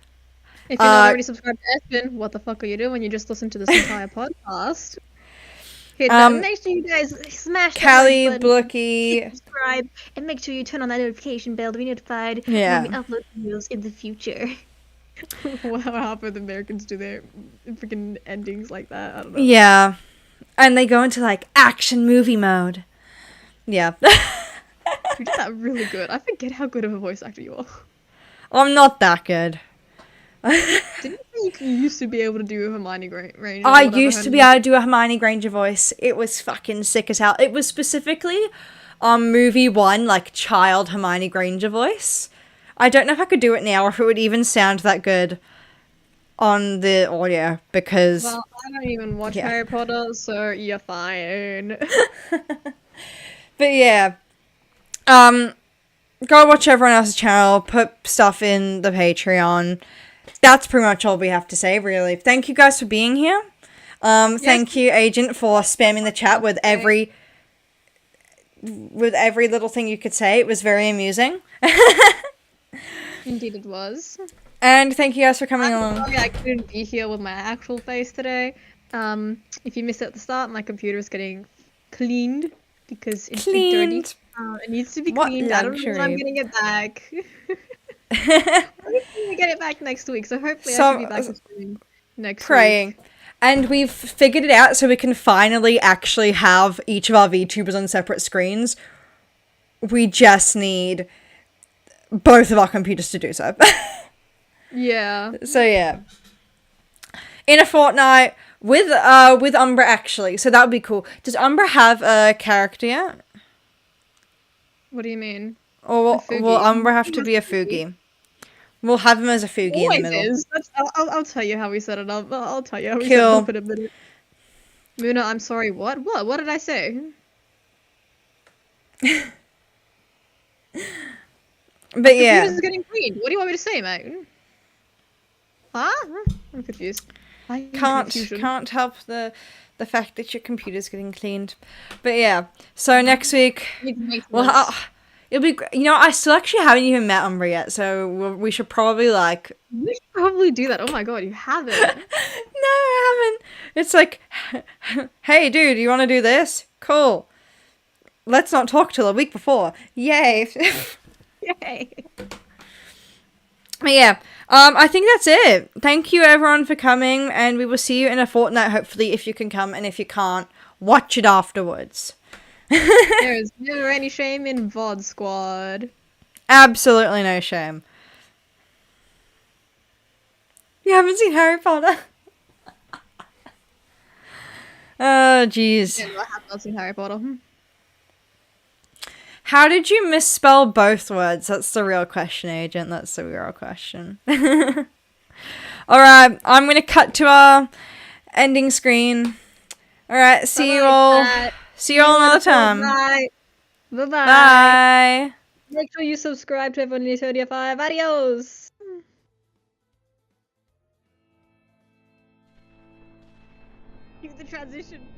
B: you're not already subscribed to Espen, what the fuck are you doing? You just listened to this entire podcast. Make sure you guys smash
A: Callie,
B: that like button,
A: Blookie,
B: subscribe, and make sure you turn on that notification bell to be notified
A: when
B: we upload videos in the future. How the Americans do their freaking endings like that. I don't know.
A: Yeah. And they go into like action movie mode. Yeah.
B: You did that really good. I forget how good of a voice actor you are.
A: I'm not that good.
B: Didn't you used to be able to do Hermione Granger?
A: I used to be able to do a Hermione Granger voice. It was fucking sick as hell. It was specifically movie 1, like child Hermione Granger voice. I don't know if I could do it now or if it would even sound that good on the audio because...
B: Well, I don't even watch Harry Potter, so you're fine.
A: But yeah. Go watch everyone else's channel, put stuff in the Patreon. That's pretty much all we have to say, really. Thank you guys for being here. Thank you, Agent, for spamming the chat with every little thing you could say. It was very amusing.
B: Indeed it was.
A: And thank you guys for coming along.
B: Sorry I couldn't be here with my actual face today. If you missed it at the start, my computer is getting cleaned because it's dirty. It needs to be cleaned. I don't know when I'm getting it back. I'm gonna get it back next week, so hopefully I should be back next week.
A: And we've figured it out so we can finally actually have each of our VTubers on separate screens. We just need both of our computers to do so.
B: Yeah.
A: So yeah. In a fortnight with Umbra actually. So that would be cool. Does Umbra have a character yet?
B: What do you mean?
A: Or will Umbra have to be a Fugi? We'll have him as a Fugi in the middle.
B: I'll tell you how we set it up. I'll tell you how we
A: set it
B: up in a minute. Moona, I'm sorry, what? What did I say?
A: But yeah.
B: Computer's getting cleaned. What do you want me to say, mate? Huh? I'm confused.
A: Can't help the fact that your computer's getting cleaned. But yeah. So next week it'll be, I still actually haven't even met Umbra yet, so we should probably
B: we should probably do that. Oh my god, you haven't.
A: No, I haven't. It's like, hey dude, you want to do this? Cool. Let's not talk till a week before. Yay.
B: Yay.
A: But yeah, I think that's it. Thank you everyone for coming, and we will see you in a fortnight, hopefully, if you can come, and if you can't, watch it afterwards.
B: There is never any shame in VOD Squad.
A: Absolutely no shame. You haven't seen Harry Potter? Oh, jeez.
B: Yeah, I have not seen Harry Potter.
A: How did you misspell both words? That's the real question, Agent. That's the real question. Alright, I'm gonna cut to our ending screen. Alright, see you all. See you all another time.
B: Bye. Bye-bye.
A: Bye.
B: Make sure you subscribe to everyone in Eternia 5. Adios! Keep the transition.